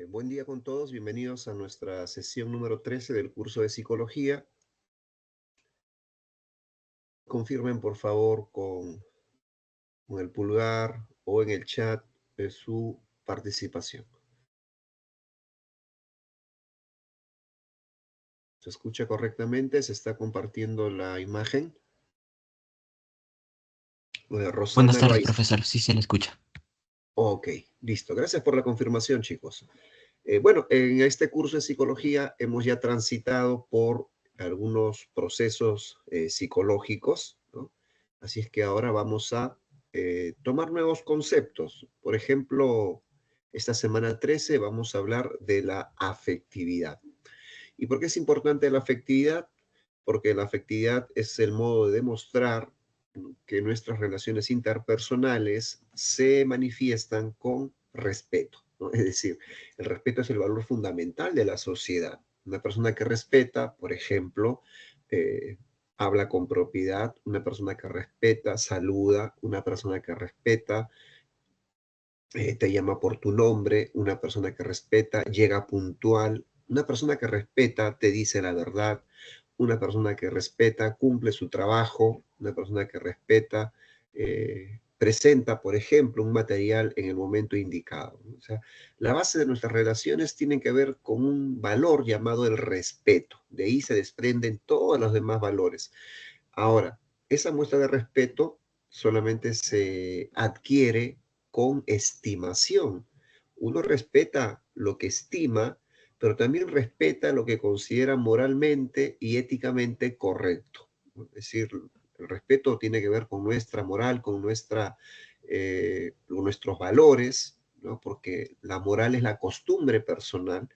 Buen día con todos, bienvenidos a nuestra sesión número 13 del curso de psicología. Confirmen por favor con el pulgar o en el chat de su participación. ¿Se escucha correctamente? ¿Se está compartiendo la imagen? Buenas Rosana tardes, Loaiza. profesor. Sí se le escucha. Ok, listo. Gracias por la confirmación, chicos. Bueno, en este curso de psicología hemos ya transitado por algunos procesos psicológicos, ¿no? Así es que ahora vamos a tomar nuevos conceptos. Por ejemplo, esta semana 13 vamos a hablar de la afectividad. ¿Y por qué es importante la afectividad? Porque la afectividad es el modo de demostrar que nuestras relaciones interpersonales se manifiestan con respeto, ¿no? Es decir, el respeto es el valor fundamental de la sociedad. Una persona que respeta, por ejemplo, eh, habla con propiedad, una persona que respeta, saluda, una persona que respeta, te llama por tu nombre, una persona que respeta, llega puntual, una persona que respeta, te dice la verdad, una persona que respeta, cumple su trabajo, una persona que respeta, presenta, por ejemplo, un material en el momento indicado, ¿no? O sea, la base de nuestras relaciones tiene que ver con un valor llamado el respeto. De ahí se desprenden todos los demás valores. Ahora, esa muestra de respeto solamente se adquiere con estimación. Uno respeta lo que estima, pero también respeta lo que considera moralmente y éticamente correcto. Es decir, el respeto tiene que ver con nuestra moral, con nuestros valores, ¿no? Porque la moral es la costumbre personal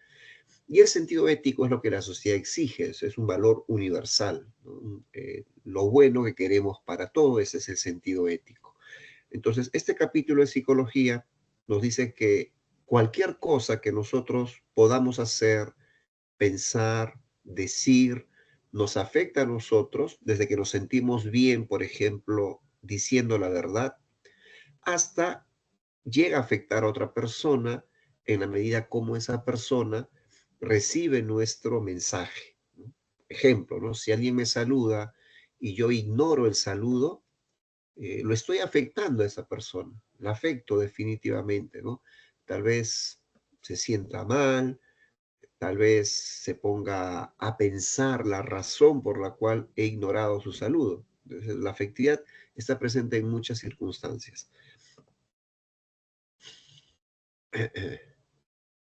y el sentido ético es lo que la sociedad exige, es un valor universal, ¿no? Lo bueno que queremos para todo, ese es el sentido ético. Entonces, este capítulo de psicología nos dice que cualquier cosa que nosotros podamos hacer, pensar, decir, nos afecta a nosotros, desde que nos sentimos bien, por ejemplo, diciendo la verdad, hasta llega a afectar a otra persona en la medida como esa persona recibe nuestro mensaje, ¿no? Ejemplo, ¿no? Si alguien me saluda y yo ignoro el saludo, lo estoy afectando a esa persona, la afecto definitivamente, ¿no? Tal vez se sienta mal, tal vez se ponga a pensar la razón por la cual he ignorado su saludo. Entonces, la afectividad está presente en muchas circunstancias.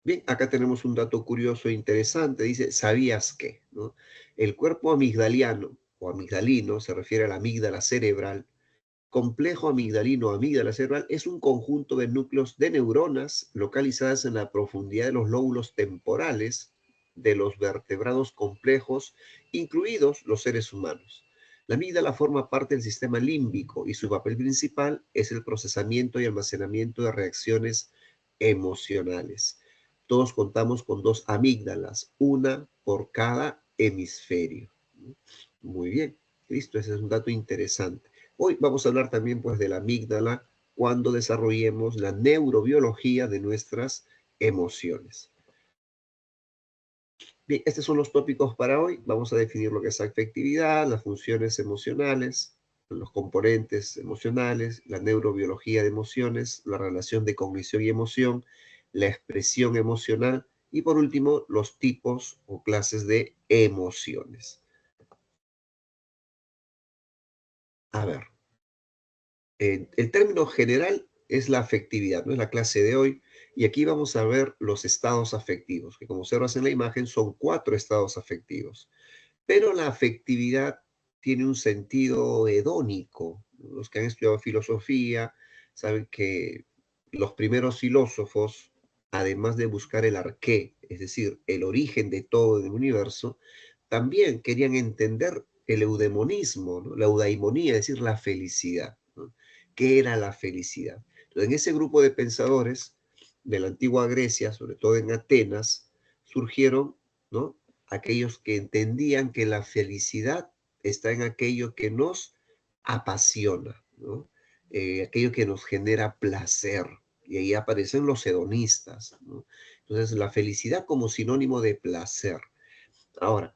Bien, acá tenemos un dato curioso e interesante. Dice, ¿sabías qué? ¿No? El cuerpo amigdaliano o amigdalino, se refiere a la amígdala cerebral, complejo amigdalino o amígdala cerebral, es un conjunto de núcleos de neuronas localizadas en la profundidad de los lóbulos temporales de los vertebrados complejos, incluidos los seres humanos. La amígdala forma parte del sistema límbico y su papel principal es el procesamiento y almacenamiento de reacciones emocionales. Todos contamos con dos amígdalas, una por cada hemisferio. Muy bien, listo, ese es un dato interesante. Hoy vamos a hablar también pues de la amígdala cuando desarrollemos la neurobiología de nuestras emociones. Bien, estos son los tópicos para hoy. Vamos a definir lo que es afectividad, las funciones emocionales, los componentes emocionales, la neurobiología de emociones, la relación de cognición y emoción, la expresión emocional y por último los tipos o clases de emociones. A ver, el término general es la afectividad, ¿no? Es la clase de hoy. Y aquí vamos a ver los estados afectivos, que como observas en la imagen son 4 estados afectivos. Pero la afectividad tiene un sentido hedónico. Los que han estudiado filosofía saben que los primeros filósofos, además de buscar el arqué, es decir, el origen de todo el universo, también querían entender el eudemonismo, ¿no? La eudaimonía, es decir, la felicidad, ¿no? ¿Qué era la felicidad? Entonces, en ese grupo de pensadores de la antigua Grecia, sobre todo en Atenas, surgieron, ¿no?, aquellos que entendían que la felicidad está en aquello que nos apasiona, ¿no? Aquello que nos genera placer. Y ahí aparecen los hedonistas, ¿no? Entonces, la felicidad como sinónimo de placer. Ahora,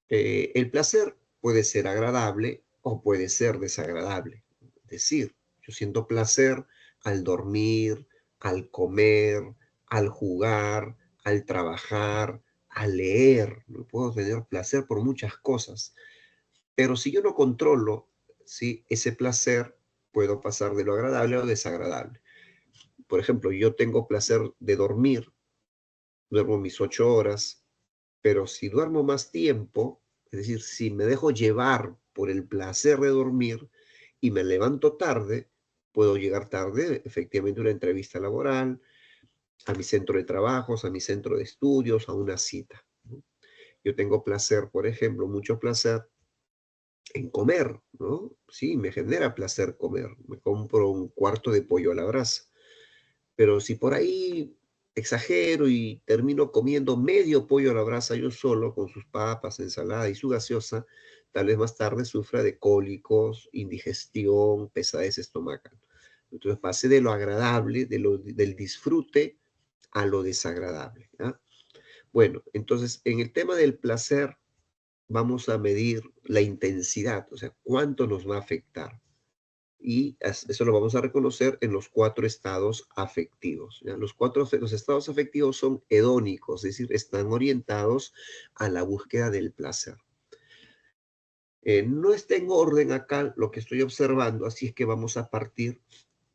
el placer puede ser agradable o puede ser desagradable. Es decir, yo siento placer al dormir, al comer, al jugar, al trabajar, al leer. ¿No? Puedo tener placer por muchas cosas. Pero si yo no controlo, ¿sí? Ese placer, puedo pasar de lo agradable a lo desagradable. Por ejemplo, yo tengo placer de dormir, duermo mis 8 horas, pero si duermo más tiempo, es decir, si me dejo llevar por el placer de dormir y me levanto tarde, puedo llegar tarde efectivamente a una entrevista laboral, a mi centro de trabajos, a mi centro de estudios, a una cita. ¿No? Yo tengo placer, por ejemplo, mucho placer en comer, ¿no? Sí, me genera placer comer. Me compro un cuarto de pollo a la brasa. Pero si por ahí exagero y termino comiendo medio pollo a la brasa yo solo, con sus papas, ensalada y su gaseosa, tal vez más tarde sufra de cólicos, indigestión, pesadez estomacal. Entonces pasé de lo agradable, del disfrute, a lo desagradable. ¿Ya? Bueno, entonces en el tema del placer vamos a medir la intensidad, o sea, cuánto nos va a afectar. Y eso lo vamos a reconocer en los 4 estados afectivos. ¿Ya? Los estados afectivos son hedónicos, es decir, están orientados a la búsqueda del placer. No está en orden acá lo que estoy observando, así es que vamos a partir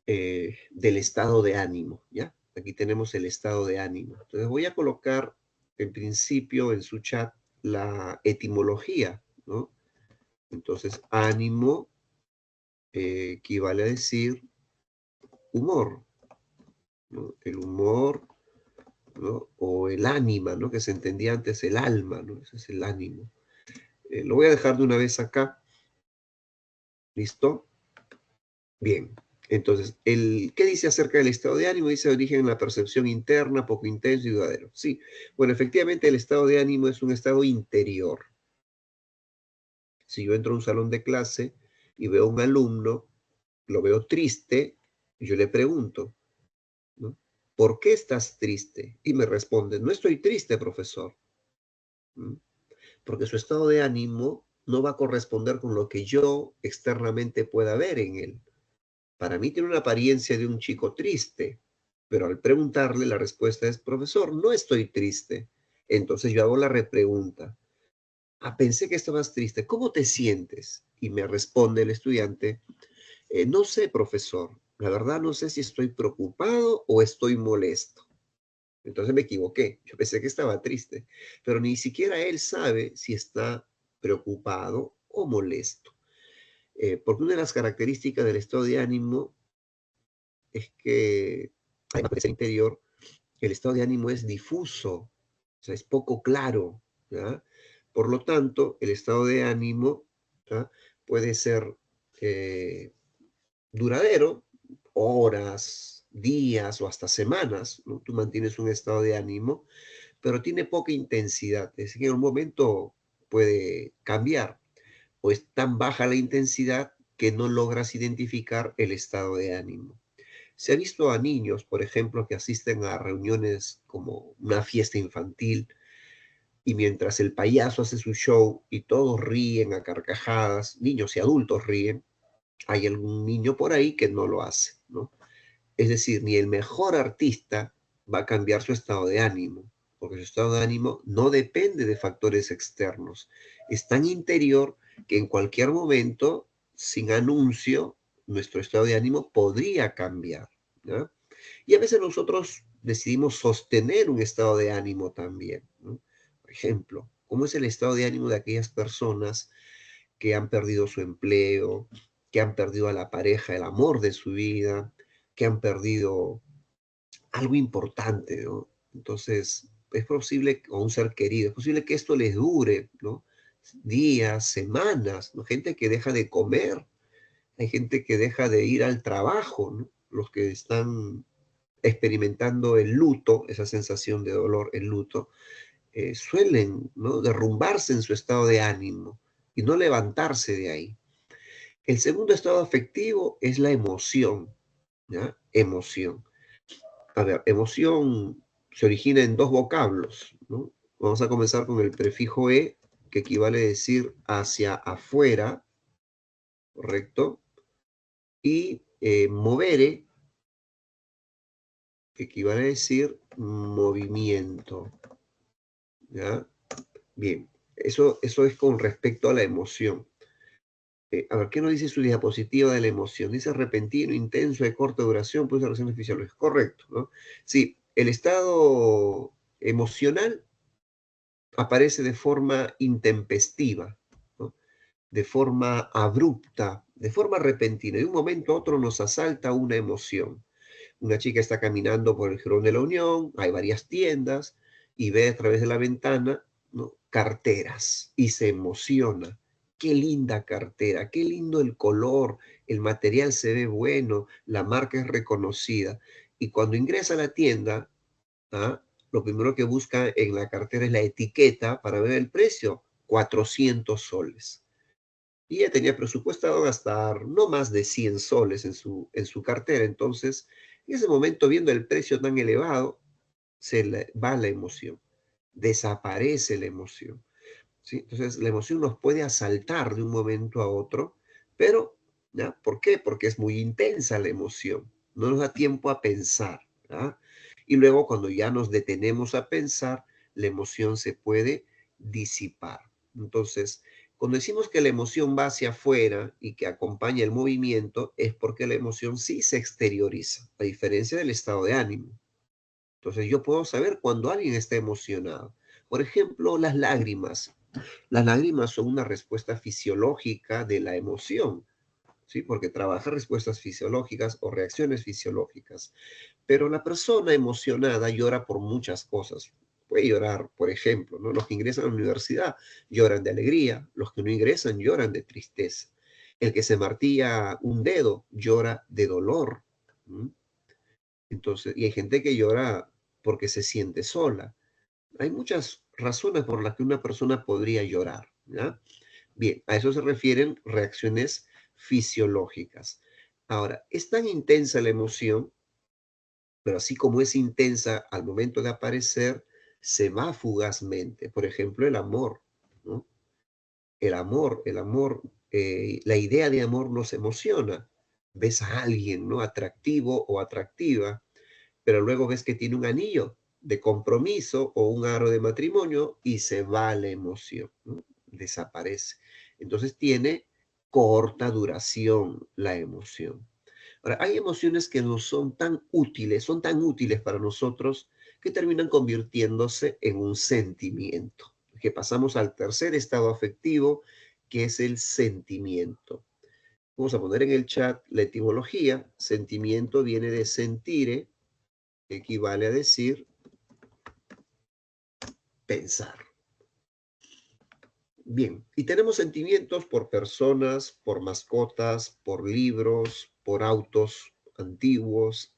del estado de ánimo. ¿Ya? Aquí tenemos el estado de ánimo. Entonces voy a colocar en principio en su chat la etimología, ¿no? Entonces, ánimo equivale a decir humor, ¿no? El humor, ¿no? O el ánima, ¿no? Que se entendía antes el alma, ¿no? Ese es el ánimo. Lo voy a dejar de una vez acá. ¿Listo? Bien. Entonces, ¿qué dice acerca del estado de ánimo? Dice origen en la percepción interna, poco intenso y duradero. Sí, bueno, efectivamente el estado de ánimo es un estado interior. Si yo entro a un salón de clase y veo a un alumno, lo veo triste, yo le pregunto, ¿no? ¿Por qué estás triste? Y me responde, no estoy triste, profesor. ¿Mm? Porque su estado de ánimo no va a corresponder con lo que yo externamente pueda ver en él. Para mí tiene una apariencia de un chico triste, pero al preguntarle la respuesta es, profesor, no estoy triste. Entonces yo hago la repregunta. Ah, pensé que estabas triste. ¿Cómo te sientes? Y me responde el estudiante, no sé, profesor. La verdad no sé si estoy preocupado o estoy molesto. Entonces me equivoqué. Yo pensé que estaba triste, pero ni siquiera él sabe si está preocupado o molesto. Porque una de las características del estado de ánimo es que, además de ser interior, el estado de ánimo es difuso, o sea, es poco claro. ¿Ya? Por lo tanto, el estado de ánimo, ¿ya? Puede ser eh, duradero, horas, días o hasta semanas, ¿no? Tú mantienes un estado de ánimo pero tiene poca intensidad. Es decir, que en un momento puede cambiar o es tan baja la intensidad que no logras identificar el estado de ánimo. Se ha visto a niños, por ejemplo, que asisten a reuniones como una fiesta infantil y mientras el payaso hace su show y todos ríen a carcajadas, niños y adultos ríen, hay algún niño por ahí que no lo hace, ¿no? Es decir, ni el mejor artista va a cambiar su estado de ánimo, porque su estado de ánimo no depende de factores externos. Es tan interior que en cualquier momento, sin anuncio, nuestro estado de ánimo podría cambiar. ¿Ya? Y a veces nosotros decidimos sostener un estado de ánimo también. ¿No? Por ejemplo, ¿cómo es el estado de ánimo de aquellas personas que han perdido su empleo, que han perdido a la pareja, el amor de su vida, que han perdido algo importante, ¿no? Entonces, es posible, o un ser querido, es posible que esto les dure, ¿no? Días, semanas, ¿no? Gente que deja de comer, hay gente que deja de ir al trabajo, ¿no? Los que están experimentando el luto, esa sensación de dolor, el luto, suelen, ¿no? Derrumbarse en su estado de ánimo y no levantarse de ahí. El segundo estado afectivo es la emoción, ¿ya? Emoción. A ver, emoción se origina en dos vocablos, ¿no? Vamos a comenzar con el prefijo e, que equivale a decir hacia afuera, ¿correcto? Y movere, que equivale a decir movimiento, ¿ya? Bien, eso es con respecto a la emoción. A ver, ¿qué nos dice su diapositiva de la emoción? Dice repentino, intenso, de corta duración, pues reacciones fisiológicas. Correcto, ¿no? Sí, el estado emocional aparece de forma intempestiva, ¿no? De forma abrupta, de forma repentina. De un momento a otro nos asalta una emoción. Una chica está caminando por el Jirón de la Unión, hay varias tiendas y ve a través de la ventana, ¿no?, carteras y se emociona. Qué linda cartera, qué lindo el color, el material se ve bueno, la marca es reconocida. Y cuando ingresa a la tienda, ¿ah?, lo primero que busca en la cartera es la etiqueta para ver el precio, 400 soles. Y ella tenía presupuestado gastar no más de 100 soles en su cartera. Entonces, en ese momento, viendo el precio tan elevado, se le va la emoción, desaparece la emoción, ¿sí? Entonces, la emoción nos puede asaltar de un momento a otro, pero, ¿ya? ¿Por qué? Porque es muy intensa la emoción, no nos da tiempo a pensar, ¿ya? Y luego, cuando ya nos detenemos a pensar, la emoción se puede disipar. Entonces, cuando decimos que la emoción va hacia afuera y que acompaña el movimiento, es porque la emoción sí se exterioriza, a diferencia del estado de ánimo. Entonces, yo puedo saber cuando alguien está emocionado. Por ejemplo, las lágrimas. Las lágrimas son una respuesta fisiológica de la emoción, ¿sí? Porque trabaja respuestas fisiológicas o reacciones fisiológicas. Pero la persona emocionada llora por muchas cosas. Puede llorar, por ejemplo, ¿no? Los que ingresan a la universidad lloran de alegría, los que no ingresan lloran de tristeza. El que se martilla un dedo llora de dolor. ¿M? Entonces, y hay gente que llora porque se siente sola. Hay muchas razones por las que una persona podría llorar, ¿ya? Bien, a eso se refieren reacciones fisiológicas. Ahora, es tan intensa la emoción, pero así como es intensa al momento de aparecer, se va fugazmente. Por ejemplo, el amor, ¿no? La idea de amor nos emociona. Ves a alguien, ¿no?, atractivo o atractiva, pero luego ves que tiene un anillo de compromiso o un aro de matrimonio y se va la emoción, ¿no? Desaparece. Entonces tiene corta duración la emoción. Ahora, hay emociones que no son tan útiles para nosotros que terminan convirtiéndose en un sentimiento, que pasamos al tercer estado afectivo, que es el sentimiento. Vamos a poner en el chat la etimología. Sentimiento viene de sentire, que equivale a decir pensar. Bien, y tenemos sentimientos por personas, por mascotas, por libros, por autos antiguos,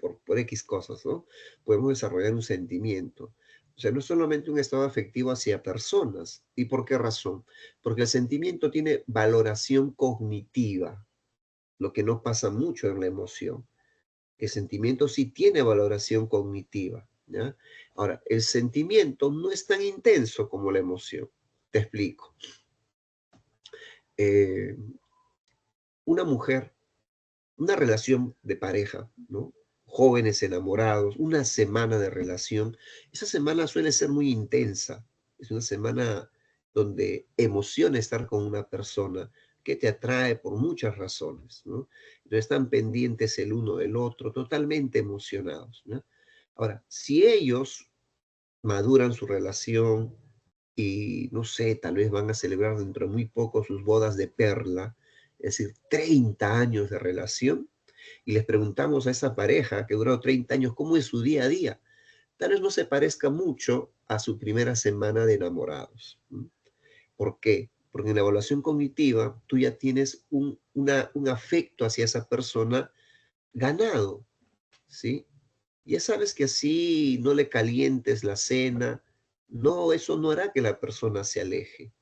por X cosas, ¿no? Podemos desarrollar un sentimiento. O sea, no es solamente un estado afectivo hacia personas. ¿Y por qué razón? Porque el sentimiento tiene valoración cognitiva, lo que no pasa mucho en la emoción. El sentimiento sí tiene valoración cognitiva, ¿ya? Ahora, el sentimiento no es tan intenso como la emoción. Te explico. Eh, una mujer, una relación de pareja, ¿no? Jóvenes enamorados, una semana de relación, esa semana suele ser muy intensa. Es una semana donde emociona estar con una persona que te atrae por muchas razones, ¿no? Entonces están pendientes el uno del otro, totalmente emocionados, ¿no? Ahora, si ellos maduran su relación y no sé, tal vez van a celebrar dentro de muy poco sus bodas de perla, es decir, 30 años de relación, y les preguntamos a esa pareja que duró 30 años cómo es su día a día, tal vez no se parezca mucho a su primera semana de enamorados. ¿M? ¿Por qué? Porque en la evaluación cognitiva tú ya tienes un afecto hacia esa persona ganado, ¿sí? Ya sabes que así no le calientes la cena, no, eso no hará que la persona se aleje.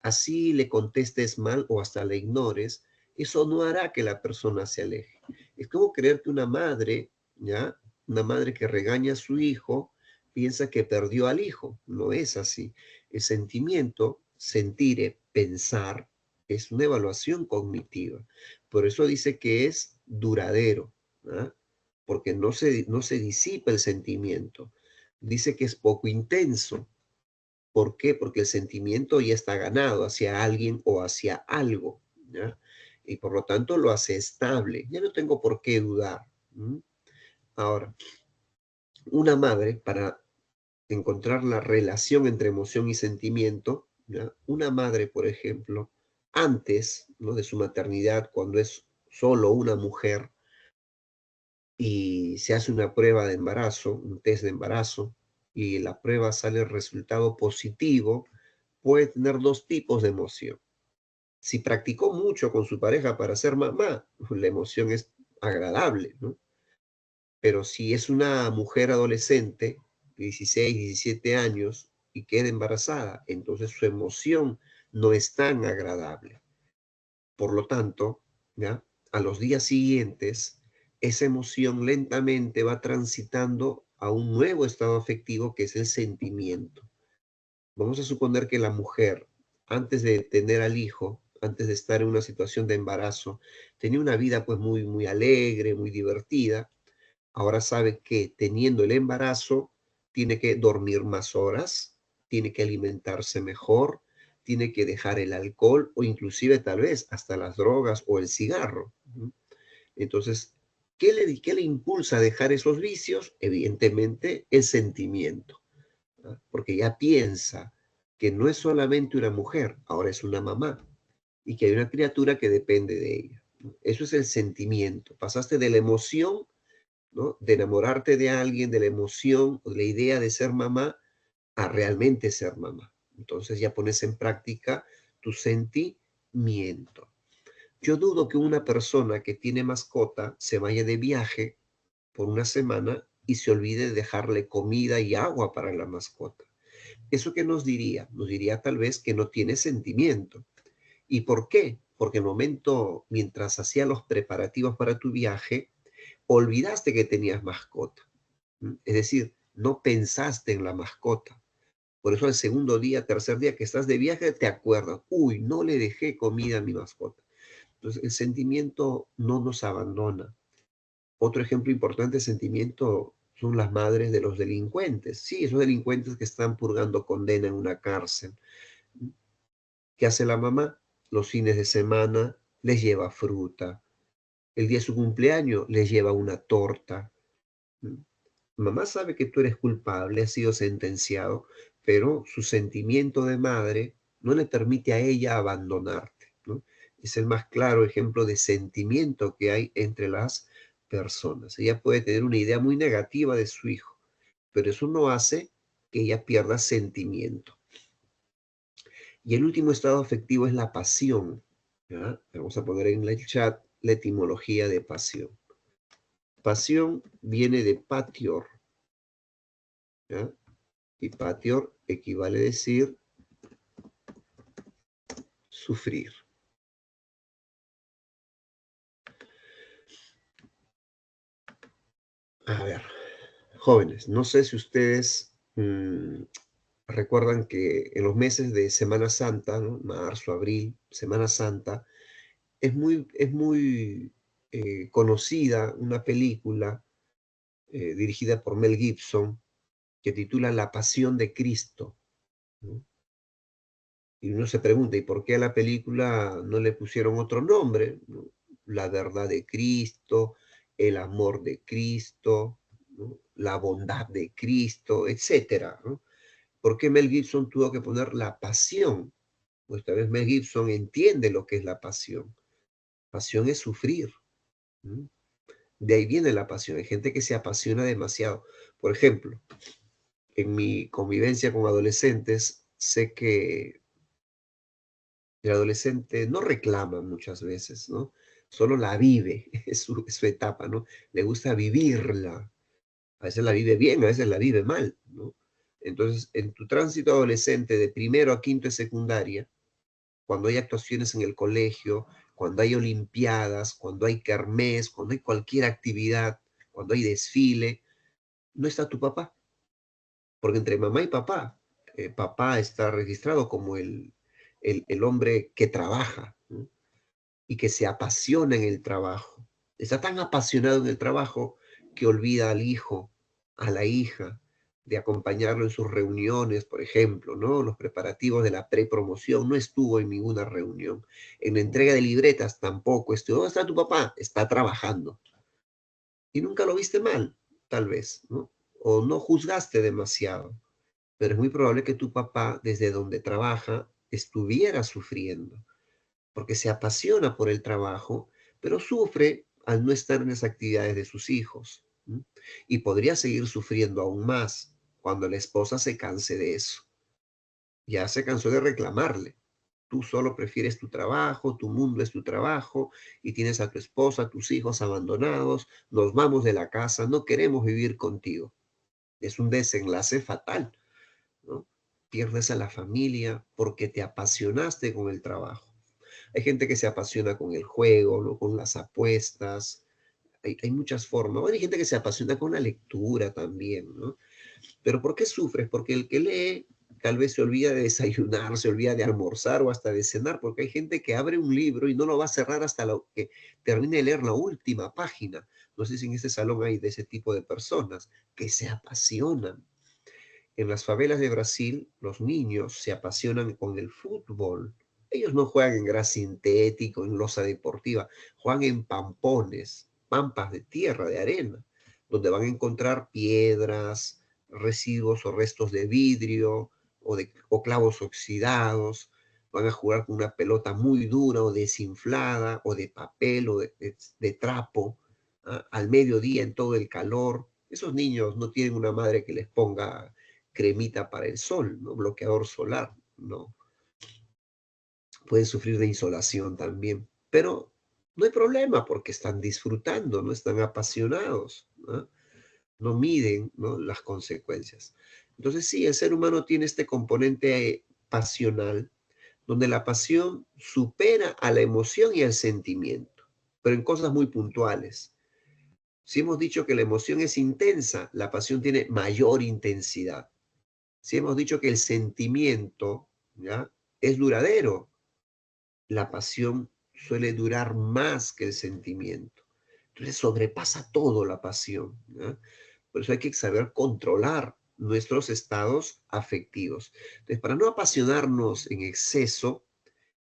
Así le contestes mal o hasta le ignores, eso no hará que la persona se aleje. Es como creer que una madre, ¿ya?, Una madre que regaña a su hijo piensa que perdió al hijo. No es así. El sentimiento, sentir, pensar, es una evaluación cognitiva. Por eso dice que es duradero, ¿ah? Porque no se disipa el sentimiento. Dice que es poco intenso. ¿Por qué? Porque el sentimiento ya está ganado hacia alguien o hacia algo, ¿ya? Y por lo tanto lo hace estable. Ya no tengo por qué dudar. ¿M? Ahora, una madre, para encontrar la relación entre emoción y sentimiento, ¿ya? Una madre, por ejemplo, antes, ¿no?, de su maternidad, cuando es solo una mujer y se hace una prueba de embarazo, un test de embarazo, y la prueba sale el resultado positivo, puede tener dos tipos de emoción. Si practicó mucho con su pareja para ser mamá, la emoción es agradable, ¿no? Pero si es una mujer adolescente, 16, 17 años, y queda embarazada, entonces su emoción no es tan agradable. Por lo tanto, ¿ya?, a los días siguientes, esa emoción lentamente va transitando a un nuevo estado afectivo que es el sentimiento. Vamos a suponer que la mujer, antes de tener al hijo, antes de estar en una situación de embarazo, tenía una vida pues muy, muy alegre, muy divertida. Ahora sabe que teniendo el embarazo, tiene que dormir más horas, tiene que alimentarse mejor, tiene que dejar el alcohol o inclusive tal vez hasta las drogas o el cigarro. ¿No? Entonces, ¿qué le impulsa a dejar esos vicios? Evidentemente, el sentimiento, ¿ah? Porque ya piensa que no es solamente una mujer, ahora es una mamá y que hay una criatura que depende de ella, ¿no? Eso es el sentimiento. Pasaste de la emoción, ¿no?, de enamorarte de alguien, de la emoción o de la idea de ser mamá, a realmente ser mamá. Entonces ya pones en práctica tu sentimiento. Yo dudo que una persona que tiene mascota se vaya de viaje por una semana y se olvide de dejarle comida y agua para la mascota. ¿Eso qué nos diría? Nos diría tal vez que no tiene sentimiento. ¿Y por qué? Porque el momento, mientras hacía los preparativos para tu viaje, olvidaste que tenías mascota. Es decir, no pensaste en la mascota. Por eso al segundo día, tercer día que estás de viaje, te acuerdas, uy, no le dejé comida a mi mascota. Entonces, el sentimiento no nos abandona. Otro ejemplo importante de sentimiento son las madres de los delincuentes. Sí, esos delincuentes que están purgando condena en una cárcel. ¿Qué hace la mamá? Los fines de semana les lleva fruta. El día de su cumpleaños les lleva una torta. Mamá sabe que tú eres culpable, has sido sentenciado, pero su sentimiento de madre no le permite a ella abandonarte, ¿no? Es el más claro ejemplo de sentimiento que hay entre las personas. Ella puede tener una idea muy negativa de su hijo, pero eso no hace que ella pierda sentimiento. Y el último estado afectivo es la pasión, ¿ya? Vamos a poner en el chat la etimología de pasión. Pasión viene de patior, ¿ya? Y patior equivale a decir sufrir. A ver, jóvenes, no sé si ustedes recuerdan que en los meses de Semana Santa, ¿no?, marzo, abril, Semana Santa, es muy conocida una película dirigida por Mel Gibson que titula La Pasión de Cristo, ¿no? Y uno se pregunta, ¿y por qué a la película no le pusieron otro nombre? ¿No? La verdad de Cristo, el amor de Cristo, ¿no?, la bondad de Cristo, etcétera, ¿no? ¿Por qué Mel Gibson tuvo que poner la pasión? Pues tal vez Mel Gibson entiende lo que es la pasión. Pasión es sufrir, ¿no? De ahí viene la pasión. Hay gente que se apasiona demasiado. Por ejemplo, en mi convivencia con adolescentes, sé que el adolescente no reclama muchas veces, ¿no? Solo la vive, es su etapa, ¿no? Le gusta vivirla. A veces la vive bien, a veces la vive mal, ¿no? Entonces, en tu tránsito adolescente de primero a quinto de secundaria, cuando hay actuaciones en el colegio, cuando hay olimpiadas, cuando hay kermés, cuando hay cualquier actividad, cuando hay desfile, no está tu papá, porque entre mamá y papá, papá está registrado como el hombre que trabaja, ¿no? Y que se apasiona en el trabajo. Está tan apasionado en el trabajo que olvida al hijo, a la hija, de acompañarlo en sus reuniones, por ejemplo, ¿no? Los preparativos de la prepromoción, no estuvo en ninguna reunión. En la entrega de libretas tampoco estuvo. ¿Dónde está tu papá? Está trabajando. Y nunca lo viste mal, tal vez, ¿no? O no juzgaste demasiado, pero es muy probable que tu papá, desde donde trabaja, estuviera sufriendo porque se apasiona por el trabajo, pero sufre al no estar en las actividades de sus hijos. ¿M? Y podría seguir sufriendo aún más cuando la esposa se canse de eso. Ya se cansó de reclamarle. Tú solo prefieres tu trabajo, tu mundo es tu trabajo y tienes a tu esposa, a tus hijos abandonados, nos vamos de la casa, no queremos vivir contigo. Es un desenlace fatal, ¿no? Pierdes a la familia porque te apasionaste con el trabajo. Hay gente que se apasiona con el juego, ¿no? Con las apuestas. Hay muchas formas. Bueno, hay gente que se apasiona con la lectura también, ¿no? Pero ¿por qué sufres? Porque el que lee tal vez se olvida de desayunar, se olvida de almorzar o hasta de cenar, porque hay gente que abre un libro y no lo va a cerrar hasta lo que termine de leer la última página. No sé si en este salón hay de ese tipo de personas que se apasionan. En las favelas de Brasil, los niños se apasionan con el fútbol. Ellos no juegan en gras sintético, en losa deportiva, juegan en pampones, pampas de tierra, de arena, donde van a encontrar piedras, residuos o restos de vidrio o clavos oxidados. Van a jugar con una pelota muy dura o desinflada o de papel o de trapo, ¿ah? Al mediodía en todo el calor. Esos niños no tienen una madre que les ponga cremita para el sol, ¿no? Bloqueador solar, ¿no? Pueden sufrir de insolación también, pero no hay problema porque están disfrutando, no están apasionados, ¿no? No miden, ¿no? Las consecuencias. Entonces sí, el ser humano tiene este componente pasional, donde la pasión supera a la emoción y al sentimiento, pero en cosas muy puntuales. Si hemos dicho que la emoción es intensa, la pasión tiene mayor intensidad. Si hemos dicho que el sentimiento, ¿ya? Es duradero, la pasión suele durar más que el sentimiento. Entonces sobrepasa todo la pasión, ¿ya? Por eso hay que saber controlar nuestros estados afectivos. Entonces, para no apasionarnos en exceso,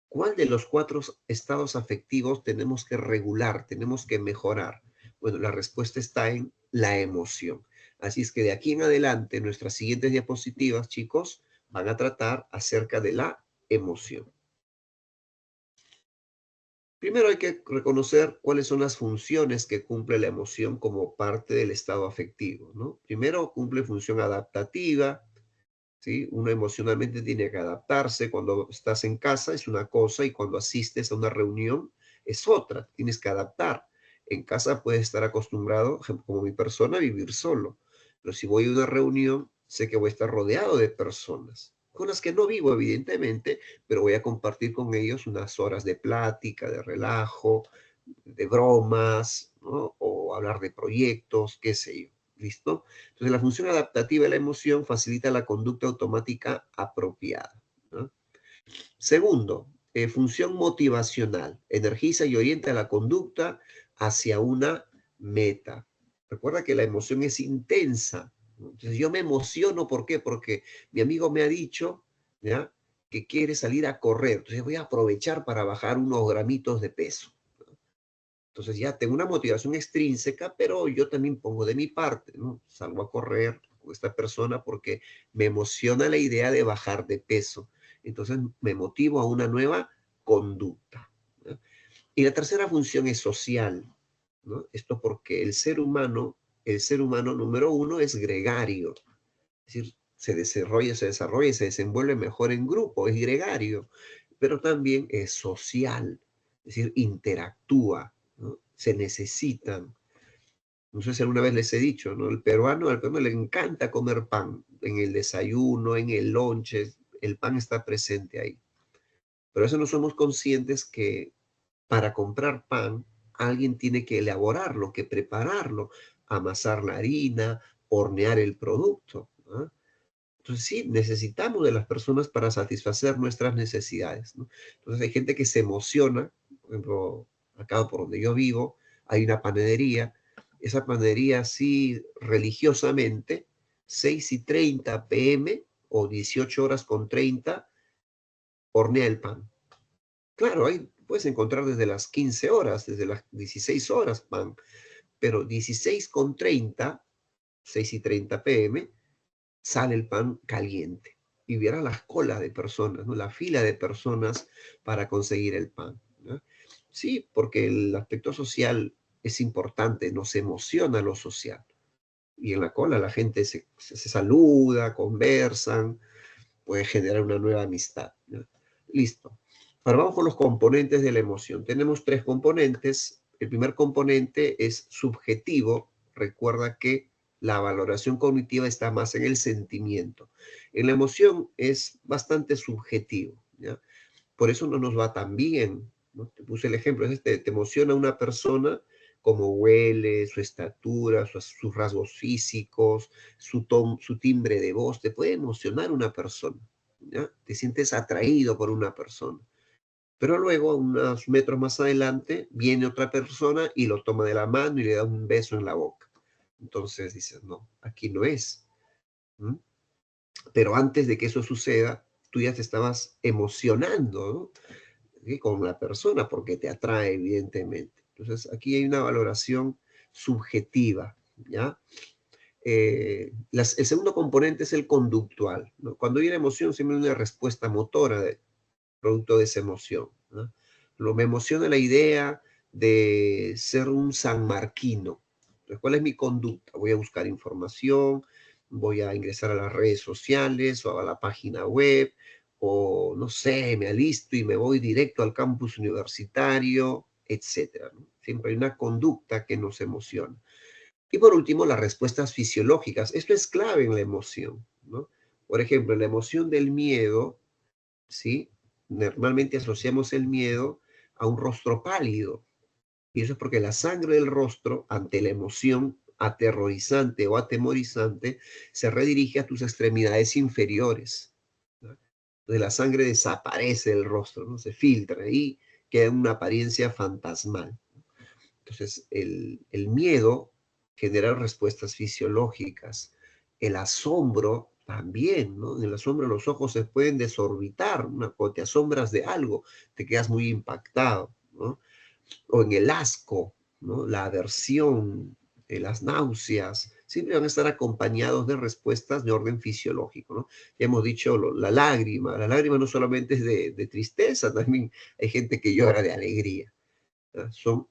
¿cuál de los cuatro estados afectivos tenemos que regular, tenemos que mejorar? Bueno, la respuesta está en la emoción. Así es que de aquí en adelante, nuestras siguientes diapositivas, chicos, van a tratar acerca de la emoción. Primero hay que reconocer cuáles son las funciones que cumple la emoción como parte del estado afectivo, ¿no? Primero cumple función adaptativa, ¿sí? Uno emocionalmente tiene que adaptarse. Cuando estás en casa es una cosa y cuando asistes a una reunión es otra. Tienes que adaptar. En casa puedes estar acostumbrado, como mi persona, a vivir solo. Pero si voy a una reunión, sé que voy a estar rodeado de personas, con las que no vivo, evidentemente, pero voy a compartir con ellos unas horas de plática, de relajo, de bromas, ¿no? O hablar de proyectos, qué sé yo. ¿Listo? Entonces, la función adaptativa de la emoción facilita la conducta automática apropiada, ¿no? Segundo, función motivacional. Energiza y orienta la conducta hacia una meta. Recuerda que la emoción es intensa, ¿no? Entonces, yo me emociono, ¿por qué? Porque mi amigo me ha dicho, ¿ya? Que quiere salir a correr. Entonces, voy a aprovechar para bajar unos gramitos de peso. Entonces ya tengo una motivación extrínseca, pero yo también pongo de mi parte, ¿no? Salgo a correr con esta persona porque me emociona la idea de bajar de peso. Entonces me motivo a una nueva conducta, ¿no? Y la tercera función es social, ¿no? Esto porque el ser humano número uno es gregario, es decir, se desarrolla y se desenvuelve mejor en grupo, es gregario, pero también es social, es decir, interactúa, ¿no? Se necesitan. No sé si alguna vez les he dicho, ¿no? Al peruano le encanta comer pan en el desayuno, en el lonche, el pan está presente ahí. Pero eso no somos conscientes que para comprar pan alguien tiene que elaborarlo, que prepararlo, amasar la harina, hornear el producto, ¿no? Entonces sí, necesitamos de las personas para satisfacer nuestras necesidades, ¿no? Entonces hay gente que se emociona, por ejemplo, acá por donde yo vivo, hay una panadería, esa panadería sí religiosamente, 6:30 p.m. o 18:30, hornea el pan. Claro, ahí puedes encontrar desde las 15 horas, desde las 16 horas pan, pero 16:30, 6:30 p.m., sale el pan caliente. Y viera las colas de personas, ¿no? La fila de personas para conseguir el pan, ¿no? Sí, porque el aspecto social es importante, nos emociona lo social. Y en la cola la gente se saluda, conversan, puede generar una nueva amistad, ¿no? Listo. Ahora vamos con los componentes de la emoción. Tenemos tres componentes. El primer componente es subjetivo. Recuerda que la valoración cognitiva está más en el sentimiento. En la emoción es bastante subjetivo, ¿ya? Por eso no nos va tan bien, ¿no? Te puse el ejemplo, te emociona una persona como huele, su estatura, sus rasgos físicos, su timbre de voz, te puede emocionar una persona, ¿ya? Te sientes atraído por una persona. Pero luego, unos metros más adelante, viene otra persona y lo toma de la mano y le da un beso en la boca. Entonces dices, no, aquí no es. ¿Mm? Pero antes de que eso suceda, tú ya te estabas emocionando, ¿no? ¿Sí? Con la persona porque te atrae, evidentemente. Entonces, aquí hay una valoración subjetiva, ¿ya? El segundo componente es el conductual, ¿no? Cuando hay una emoción, siempre hay una respuesta motora producto de esa emoción, ¿no? Me emociona la idea de ser un sanmarquino. Entonces, ¿cuál es mi conducta? Voy a buscar información, voy a ingresar a las redes sociales o a la página web, o no sé, me alisto y me voy directo al campus universitario, etcétera, ¿no? Siempre hay una conducta que nos emociona. Y por último, las respuestas fisiológicas. Esto es clave en la emoción, ¿no? Por ejemplo, la emoción del miedo, ¿sí? Normalmente asociamos el miedo a un rostro pálido. Y eso es porque la sangre del rostro, ante la emoción aterrorizante o atemorizante, se redirige a tus extremidades inferiores, ¿no? Entonces la sangre desaparece del rostro, ¿no? Se filtra y queda una apariencia fantasmal. Entonces el miedo genera respuestas fisiológicas. El asombro también, ¿no? En el asombro los ojos se pueden desorbitar, ¿no? Cuando te asombras de algo, te quedas muy impactado, ¿no? O en el asco, ¿no? La aversión, las náuseas, siempre van a estar acompañados de respuestas de orden fisiológico, ¿no? Ya hemos dicho la lágrima no solamente es de tristeza, también hay gente que llora de alegría, ¿no? Son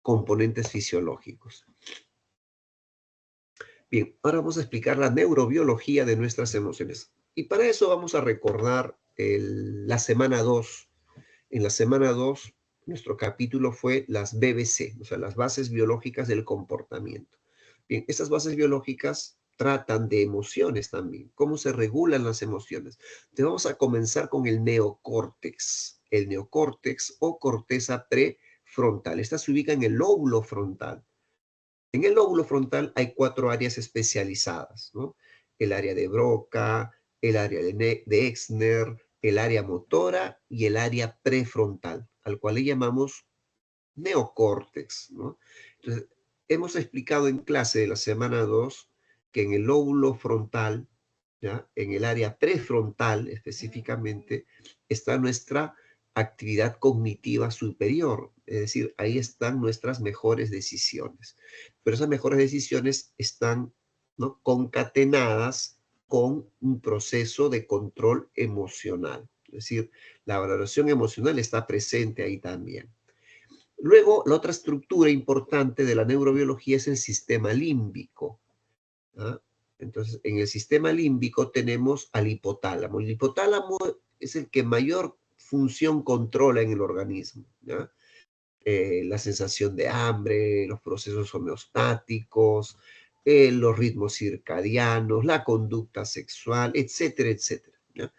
componentes fisiológicos. Bien, ahora vamos a explicar la neurobiología de nuestras emociones. Y para eso vamos a recordar la semana 2. En la semana 2, nuestro capítulo fue las BBC, o sea, las bases biológicas del comportamiento. Bien, estas bases biológicas tratan de emociones también, cómo se regulan las emociones. Entonces vamos a comenzar con el neocórtex o corteza prefrontal. Esta se ubica en el lóbulo frontal. En el lóbulo frontal hay 4 áreas especializadas, ¿no? El área de Broca, el área de Exner, el área motora y el área prefrontal, al cual le llamamos neocórtex, ¿no? Entonces, hemos explicado en clase de la semana 2 que en el lóbulo frontal, ¿ya? En el área prefrontal específicamente, está nuestra actividad cognitiva superior, es decir, ahí están nuestras mejores decisiones. Pero esas mejores decisiones están, ¿no?, concatenadas con un proceso de control emocional. Es decir, la valoración emocional está presente ahí también. Luego, la otra estructura importante de la neurobiología es el sistema límbico, ¿ah? Entonces, en el sistema límbico tenemos al hipotálamo. El hipotálamo es el que mayor función controla en el organismo, ¿ya? La sensación de hambre, los procesos homeostáticos, los ritmos circadianos, la conducta sexual, etcétera, etcétera, ¿ya?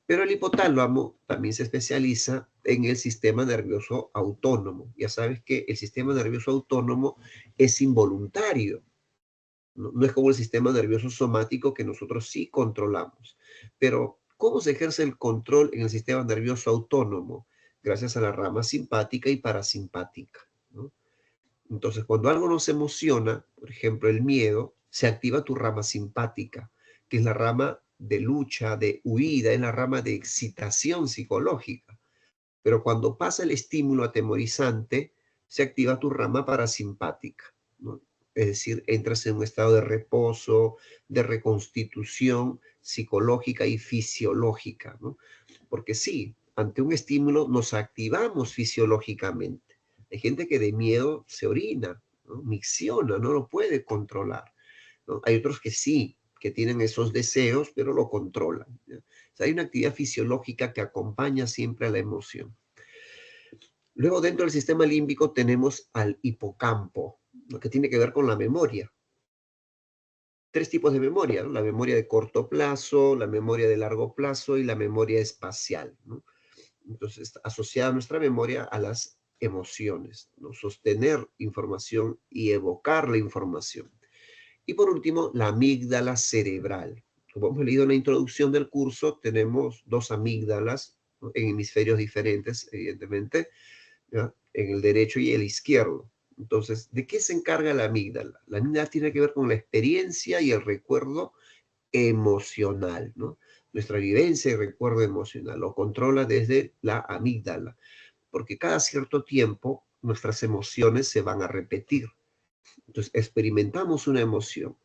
Pero el hipotálamo también se especializa en el sistema nervioso autónomo. Ya sabes que el sistema nervioso autónomo es involuntario. No, no es como el sistema nervioso somático que nosotros sí controlamos. Pero, ¿cómo se ejerce el control en el sistema nervioso autónomo? Gracias a la rama simpática y parasimpática, ¿no? Entonces, cuando algo nos emociona, por ejemplo, el miedo, se activa tu rama simpática, que es la rama de lucha, de huida, es la rama de excitación psicológica. Pero cuando pasa el estímulo atemorizante, se activa tu rama parasimpática, ¿no? Es decir, entras en un estado de reposo, de reconstitución psicológica y fisiológica, ¿no? Porque sí, ante un estímulo nos activamos fisiológicamente. Hay gente que de miedo se orina, ¿no? Micciona, no lo puede controlar, ¿no? Hay otros que sí, que tienen esos deseos, pero lo controlan, ¿ya? O sea, hay una actividad fisiológica que acompaña siempre a la emoción. Luego, dentro del sistema límbico tenemos al hipocampo, lo que tiene que ver con la memoria. Tres tipos de memoria, ¿no? La memoria de corto plazo, la memoria de largo plazo y la memoria espacial, ¿no? Entonces, asociada nuestra memoria a las emociones, ¿no? Sostener información y evocar la información. Y por último, la amígdala cerebral. Como hemos leído en la introducción del curso, tenemos dos amígdalas, ¿no? En hemisferios diferentes, evidentemente, ¿ya? En el derecho y el izquierdo. Entonces, ¿de qué se encarga la amígdala? La amígdala tiene que ver con la experiencia y el recuerdo emocional, ¿no? Nuestra vivencia y recuerdo emocional lo controla desde la amígdala, porque cada cierto tiempo nuestras emociones se van a repetir. Entonces, experimentamos una emoción.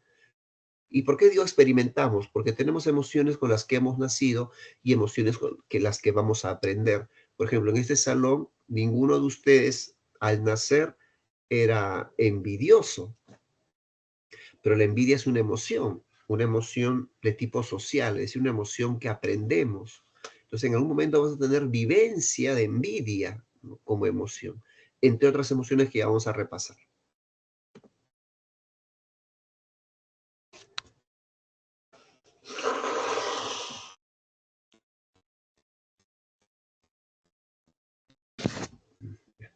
¿Y por qué digo experimentamos? Porque tenemos emociones con las que hemos nacido y emociones con las que vamos a aprender. Por ejemplo, en este salón, ninguno de ustedes al nacer era envidioso, pero la envidia es una emoción de tipo social, es decir, una emoción que aprendemos. Entonces, en algún momento vamos a tener vivencia de envidia, ¿no? Como emoción, entre otras emociones que ya vamos a repasar.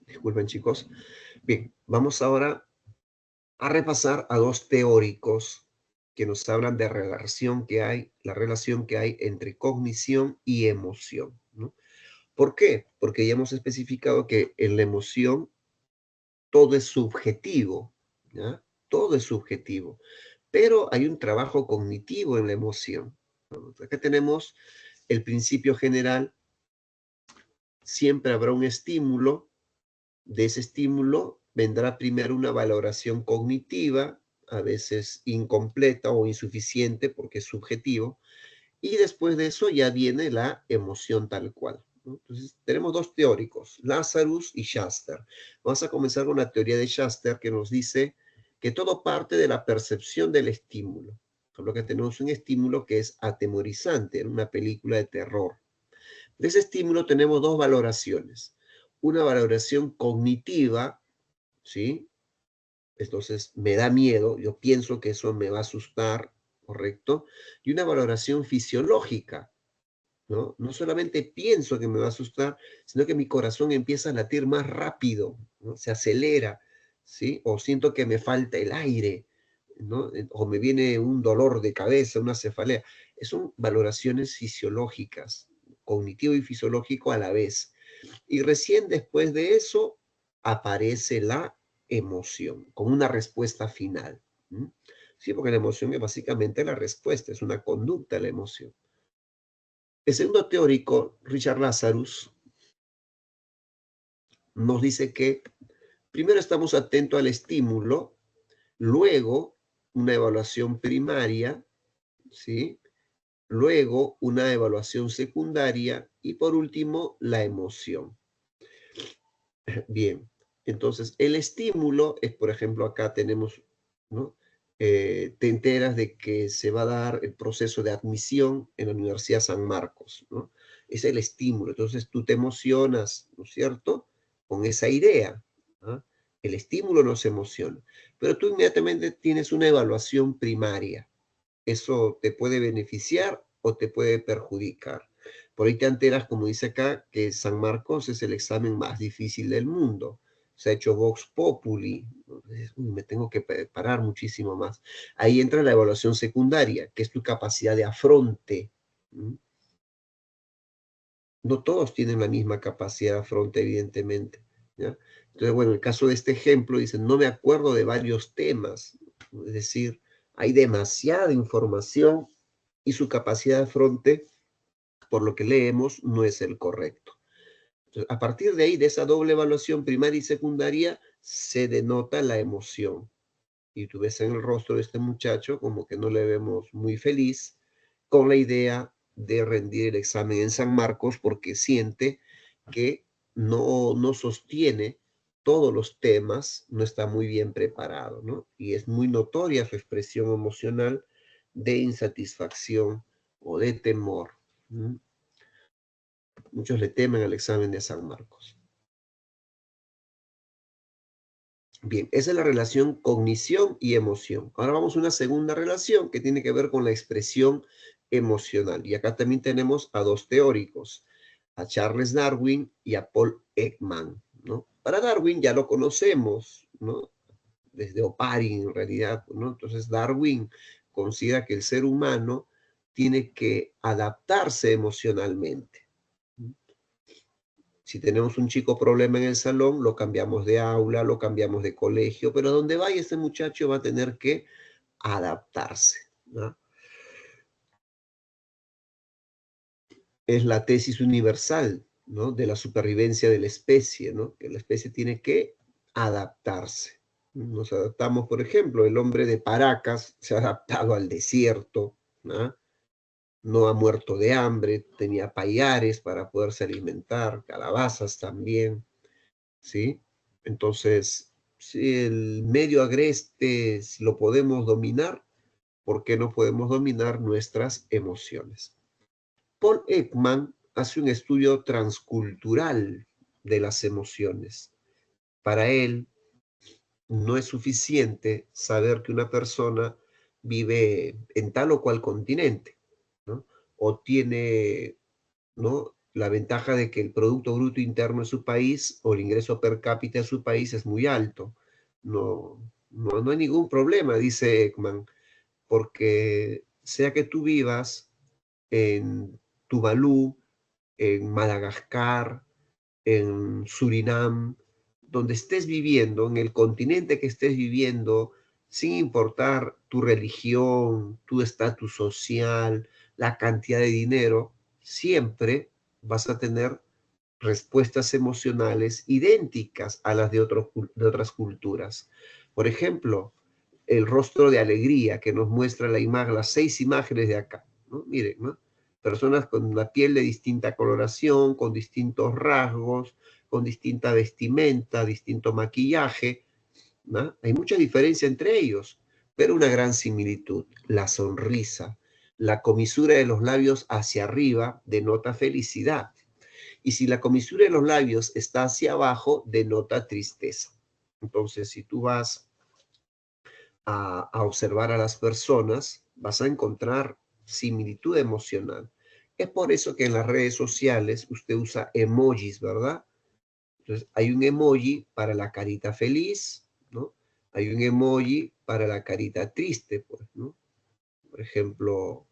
Disculpen, chicos. Bien, vamos ahora a repasar a dos teóricos que nos hablan de la relación que hay entre cognición y emoción, ¿no? ¿Por qué? Porque ya hemos especificado que en la emoción todo es subjetivo, ¿ya? Todo es subjetivo, pero hay un trabajo cognitivo en la emoción, ¿no? Acá tenemos el principio general, siempre habrá un estímulo, de ese estímulo vendrá primero una valoración cognitiva, a veces incompleta o insuficiente porque es subjetivo, y después de eso ya viene la emoción tal cual, ¿no? Entonces, tenemos dos teóricos, Lazarus y Shuster. Vamos a comenzar con la teoría de Shuster que nos dice que todo parte de la percepción del estímulo. Por lo que tenemos un estímulo que es atemorizante en una película de terror. De ese estímulo tenemos dos valoraciones. Una valoración cognitiva, ¿sí? Entonces me da miedo, yo pienso que eso me va a asustar, ¿correcto? Y una valoración fisiológica, ¿no? No solamente pienso que me va a asustar, sino que mi corazón empieza a latir más rápido, ¿no? Se acelera, ¿sí? O siento que me falta el aire, ¿no? O me viene un dolor de cabeza, una cefalea. Son valoraciones fisiológicas, cognitivo y fisiológico a la vez. Y recién después de eso aparece la emoción, como una respuesta final. ¿Mm? Sí, porque la emoción es básicamente la respuesta, es una conducta la emoción. El segundo teórico, Richard Lazarus, nos dice que primero estamos atentos al estímulo, luego una evaluación primaria, ¿sí? Luego una evaluación secundaria y por último la emoción. Bien, entonces el estímulo es, por ejemplo, acá tenemos, ¿no? Te enteras de que se va a dar el proceso de admisión en la Universidad San Marcos, ¿no? Es el estímulo, entonces tú te emocionas, ¿no es cierto? Con esa idea, ¿ah? El estímulo nos emociona, pero tú inmediatamente tienes una evaluación primaria. Eso te puede beneficiar o te puede perjudicar. Por ahí te enteras, como dice acá, que San Marcos es el examen más difícil del mundo. se ha hecho Vox Populi. Me tengo que preparar muchísimo más. Ahí entra la evaluación secundaria, que es tu capacidad de afronte. No todos tienen la misma capacidad de afronte, evidentemente, ¿ya? Entonces, bueno, en el caso de este ejemplo, dicen, no me acuerdo de varios temas. Es decir, hay demasiada información y su capacidad de afronte, por lo que leemos, no es el correcto. Entonces, a partir de ahí, de esa doble evaluación primaria y secundaria, se denota la emoción. Y tú ves en el rostro de este muchacho como que no le vemos muy feliz con la idea de rendir el examen en San Marcos porque siente que no sostiene todos los temas, no está muy bien preparado, ¿no? Y es muy notoria su expresión emocional de insatisfacción o de temor. Muchos le temen al examen de San Marcos. Bien, esa es la relación cognición y emoción. Ahora vamos a una segunda relación que tiene que ver con la expresión emocional. Y acá también tenemos a dos teóricos, a Charles Darwin y a Paul Ekman, ¿no? Para Darwin ya lo conocemos, ¿no? Desde Oparin en realidad, ¿no? Entonces Darwin considera que el ser humano tiene que adaptarse emocionalmente. Si tenemos un chico problema en el salón, lo cambiamos de aula, lo cambiamos de colegio, pero donde vaya este muchacho va a tener que adaptarse, ¿no? Es la tesis universal, ¿no? De la supervivencia de la especie, ¿no? Que la especie tiene que adaptarse. Nos adaptamos, por ejemplo, el hombre de Paracas se ha adaptado al desierto, ¿no? No ha muerto de hambre, tenía payares para poderse alimentar, calabazas también, ¿sí? Entonces, si el medio agreste si lo podemos dominar, ¿por qué no podemos dominar nuestras emociones? Paul Ekman hace un estudio transcultural de las emociones. Para él, no es suficiente saber que una persona vive en tal o cual continente, ¿no? O tiene, ¿no?, la ventaja de que el Producto Bruto Interno de su país o el ingreso per cápita de su país es muy alto. No hay ningún problema, dice Ekman, porque sea que tú vivas en Tuvalu, en Madagascar, en Surinam, donde estés viviendo, en el continente que estés viviendo, sin importar tu religión, tu estatus social, la cantidad de dinero, siempre vas a tener respuestas emocionales idénticas a las de otras culturas. Por ejemplo, el rostro de alegría que nos muestra la imagen, las 6 imágenes de acá, ¿no? Miren, ¿no? Personas con la piel de distinta coloración, con distintos rasgos, con distinta vestimenta, distinto maquillaje, ¿no? Hay mucha diferencia entre ellos, pero una gran similitud, la sonrisa, la comisura de los labios hacia arriba denota felicidad. Y si la comisura de los labios está hacia abajo, denota tristeza. Entonces, si tú vas a observar a las personas, vas a encontrar similitud emocional. Es por eso que en las redes sociales usted usa emojis, ¿verdad? Entonces, hay un emoji para la carita feliz, ¿no? Hay un emoji para la carita triste, pues, ¿no? Por ejemplo,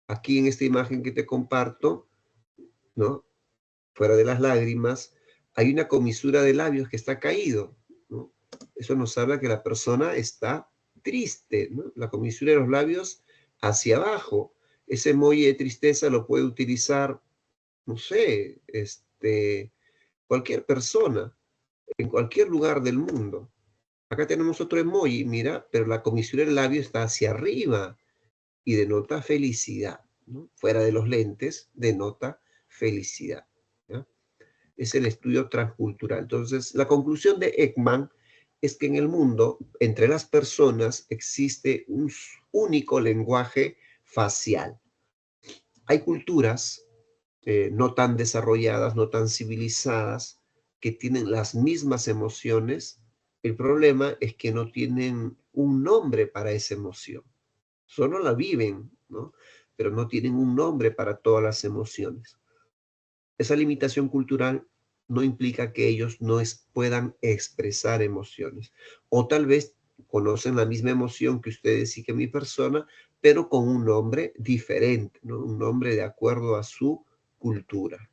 aquí en esta imagen que te comparto, ¿no? Fuera de las lágrimas, hay una comisura de labios que está caído, ¿no? Eso nos habla que la persona está triste, ¿no? La comisura de los labios hacia abajo. Ese emoji de tristeza lo puede utilizar, no sé, cualquier persona, en cualquier lugar del mundo. Acá tenemos otro emoji, mira, pero la comisura del labio está hacia arriba y denota felicidad, ¿no? Fuera de los lentes, denota felicidad, ¿ya? Es el estudio transcultural. Entonces, la conclusión de Ekman es que en el mundo, entre las personas, existe un único lenguaje facial. Hay culturas no tan desarrolladas, no tan civilizadas, que tienen las mismas emociones. El problema es que no tienen un nombre para esa emoción. Solo la viven, ¿no? Pero no tienen un nombre para todas las emociones. Esa limitación cultural no implica que ellos no puedan expresar emociones. O tal vez conocen la misma emoción que ustedes y que mi persona, pero con un nombre diferente, ¿no? Un nombre de acuerdo a su cultura.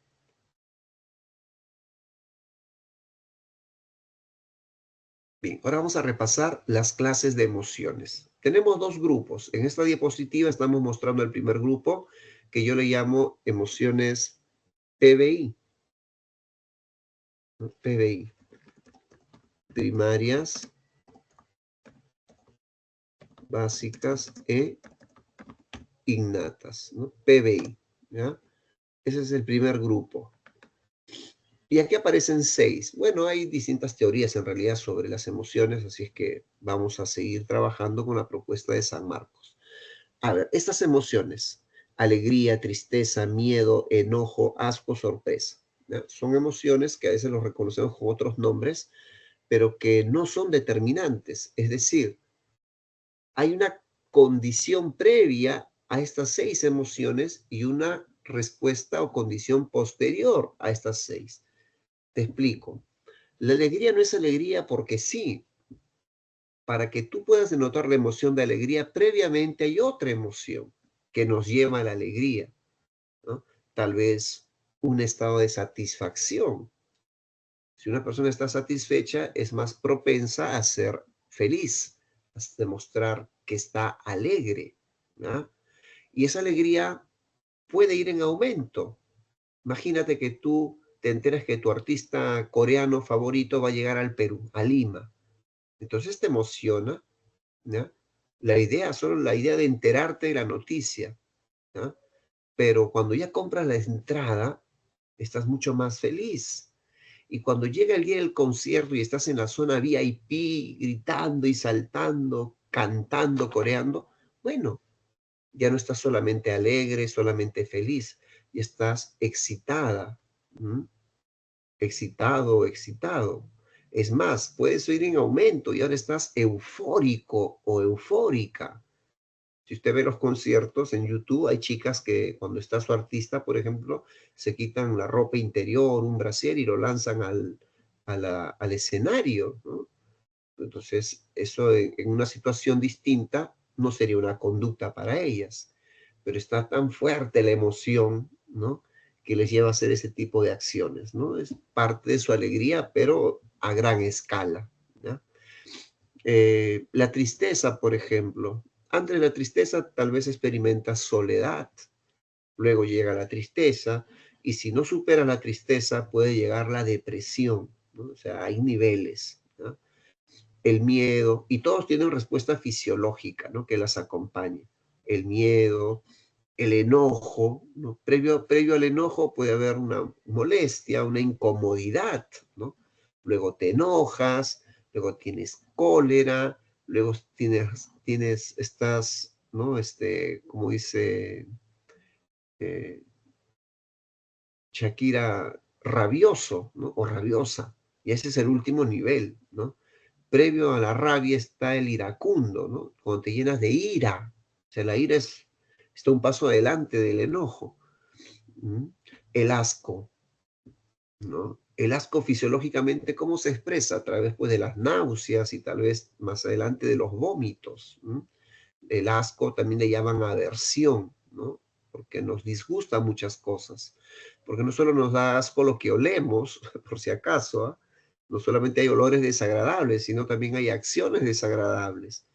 Bien, ahora vamos a repasar las clases de emociones. Tenemos dos grupos. En esta diapositiva estamos mostrando el primer grupo, que yo le llamo emociones PBI, ¿no? PBI, primarias, básicas e innatas, ¿no? PBI, ¿ya? Ese es el primer grupo. Y aquí aparecen 6. Bueno, hay distintas teorías en realidad sobre las emociones, así es que vamos a seguir trabajando con la propuesta de San Marcos. A ver, estas emociones, alegría, tristeza, miedo, enojo, asco, sorpresa, ¿ya? Son emociones que a veces los reconocemos con otros nombres, pero que no son determinantes. Es decir, hay una condición previa a estas 6 emociones y una respuesta o condición posterior a estas 6. Te explico. La alegría no es alegría porque sí. Para que tú puedas denotar la emoción de alegría, previamente hay otra emoción que nos lleva a la alegría, ¿no? Tal vez un estado de satisfacción. Si una persona está satisfecha, es más propensa a ser feliz, a demostrar que está alegre, ¿no? Y esa alegría puede ir en aumento. Imagínate que tú te enteras que tu artista coreano favorito va a llegar al Perú, a Lima. Entonces te emociona, ¿ya? Solo la idea de enterarte de la noticia, ¿ya? Pero cuando ya compras la entrada, estás mucho más feliz. Y cuando llega el día del concierto y estás en la zona VIP, gritando y saltando, cantando, coreando, bueno, ya no estás solamente alegre, solamente feliz, y estás excitada, ¿m? Excitado, excitado. Es más, puedes ir en aumento y ahora estás eufórico o eufórica. Si usted ve los conciertos en YouTube, hay chicas que cuando está su artista, por ejemplo, se quitan la ropa interior, un brasier y lo lanzan al escenario, ¿no? Entonces, eso en una situación distinta no sería una conducta para ellas, pero está tan fuerte la emoción, ¿no? Que les lleva a hacer ese tipo de acciones, ¿no? Es parte de su alegría, pero a gran escala, ¿ya? La tristeza, por ejemplo. Antes de la tristeza tal vez experimentas soledad, luego llega la tristeza, y si no supera la tristeza puede llegar la depresión, ¿no? O sea, hay niveles, ¿no? El miedo, y todos tienen respuesta fisiológica, ¿no? Que las acompañe. El miedo, el enojo, ¿no? Previo al enojo puede haber una molestia, una incomodidad, ¿no? Luego te enojas, luego tienes cólera, luego estás, ¿no? Como dice eh, Shakira, rabioso, ¿no? O rabiosa. Y ese es el último nivel, ¿no? Previo a la rabia está el iracundo, ¿no? Cuando te llenas de ira. O sea, la ira está un paso adelante del enojo. ¿Mm? El asco, ¿no? El asco fisiológicamente, ¿cómo se expresa? A través, pues, de las náuseas y tal vez más adelante de los vómitos. ¿Mm? El asco también le llaman aversión, ¿no? Porque nos disgusta muchas cosas. Porque no solo nos da asco lo que olemos, por si acaso, ¿ah? No solamente hay olores desagradables, sino también hay acciones desagradables.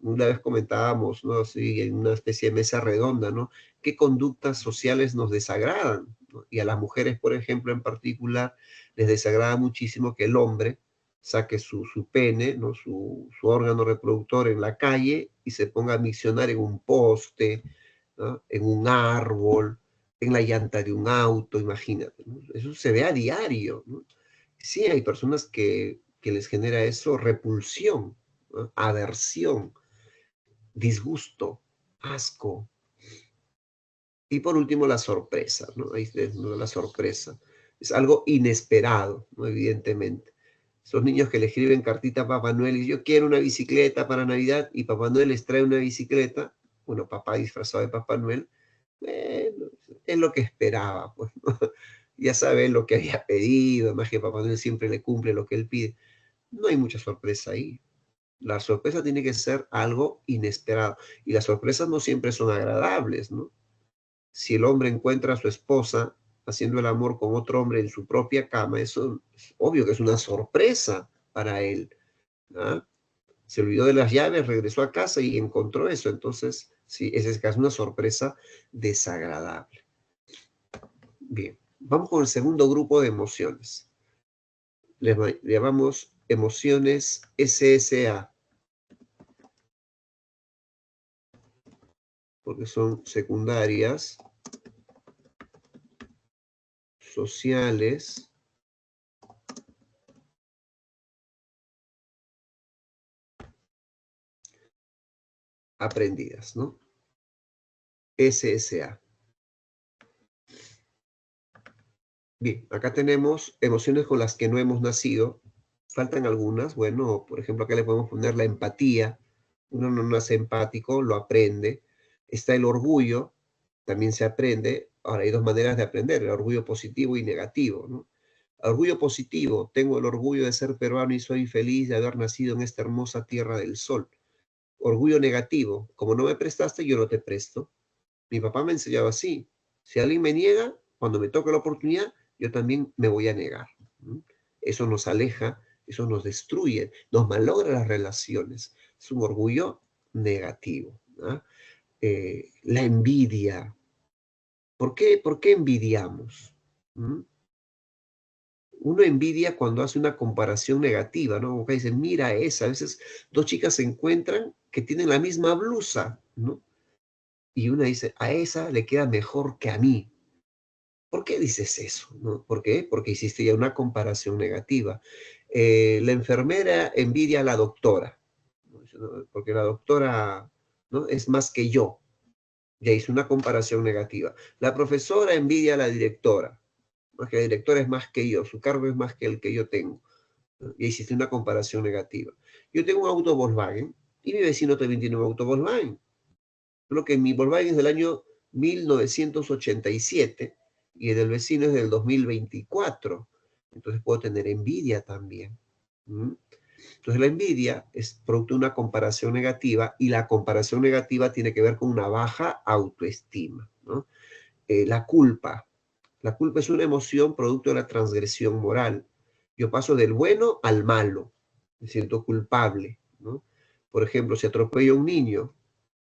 Una vez comentábamos, ¿no? Sí, en una especie de mesa redonda, ¿no? ¿Qué conductas sociales nos desagradan? ¿No? Y a las mujeres, por ejemplo, en particular, les desagrada muchísimo que el hombre saque su pene, ¿no? Su órgano reproductor en la calle y se ponga a miccionar en un poste, ¿no? En un árbol, en la llanta de un auto, imagínate, ¿no? Eso se ve a diario, ¿no? Sí, hay personas que les genera eso repulsión, ¿no? Aversión, disgusto, asco. Y por último, la sorpresa, ¿no? Ahí es, ¿no? La sorpresa. Es algo inesperado, ¿no? Evidentemente. Esos niños que le escriben cartita a Papá Noel y yo quiero una bicicleta para Navidad y Papá Noel les trae una bicicleta, bueno, papá disfrazado de Papá Noel, bueno, es lo que esperaba, pues, ¿no? ya sabe lo que había pedido, además que Papá Noel siempre le cumple lo que él pide. No hay mucha sorpresa ahí. La sorpresa tiene que ser algo inesperado. Y las sorpresas no siempre son agradables, ¿no? Si el hombre encuentra a su esposa haciendo el amor con otro hombre en su propia cama, eso es obvio que es una sorpresa para él. ¿Ah? Se olvidó de las llaves, regresó a casa y encontró eso. Entonces, sí, esa es una sorpresa desagradable. Bien, vamos con el segundo grupo de emociones. Les llamamos emociones SSA, porque son secundarias, sociales, aprendidas, ¿no? SSA. Bien, acá tenemos emociones con las que no hemos nacido. Faltan algunas. Bueno, por ejemplo, acá le podemos poner la empatía. Uno no nace empático, lo aprende. Está el orgullo, también se aprende. Ahora, hay dos maneras de aprender, el orgullo positivo y negativo, ¿no? Orgullo positivo, tengo el orgullo de ser peruano y soy feliz de haber nacido en esta hermosa tierra del sol. Orgullo negativo, como no me prestaste, yo no te presto. Mi papá me enseñaba así. Si alguien me niega, cuando me toque la oportunidad, yo también me voy a negar. Eso nos aleja, eso nos destruye, nos malogra las relaciones. Es un orgullo negativo. ¿Ah? La envidia. ¿Por qué envidiamos? ¿Mm? Uno envidia cuando hace una comparación negativa, ¿no? Como que dice, mira esa. A veces dos chicas se encuentran que tienen la misma blusa, ¿no? Y una dice, a esa le queda mejor que a mí. ¿Por qué dices eso? ¿No? ¿Por qué? Porque hiciste ya una comparación negativa. La enfermera envidia a la doctora, ¿no? Porque la doctora, ¿no? Es más que yo. Ya hice una comparación negativa. La profesora envidia a la directora, porque la directora es más que yo, su cargo es más que el que yo tengo, ¿no? Y hiciste una comparación negativa. Yo tengo un auto Volkswagen y mi vecino también tiene un auto Volkswagen. Solo que mi Volkswagen es del año 1987 y el del vecino es del 2024. Entonces puedo tener envidia también. ¿Mm? Entonces la envidia es producto de una comparación negativa y la comparación negativa tiene que ver con una baja autoestima, ¿no? La culpa. La culpa es una emoción producto de la transgresión moral. Yo paso del bueno al malo. Me siento culpable, ¿no? Por ejemplo, si atropello a un niño,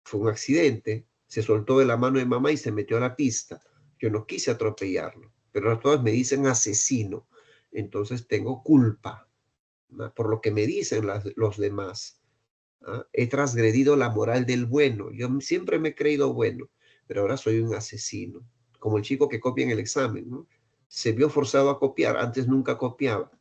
fue un accidente, se soltó de la mano de mamá y se metió a la pista. Yo no quise atropellarlo, pero ahora todas me dicen asesino. Entonces tengo culpa, ¿no? Por lo que me dicen los demás. ¿Ah? He transgredido la moral del bueno. Yo siempre me he creído bueno, pero ahora soy un asesino. Como el chico que copia en el examen, ¿no? Se vio forzado a copiar, antes nunca copiaba.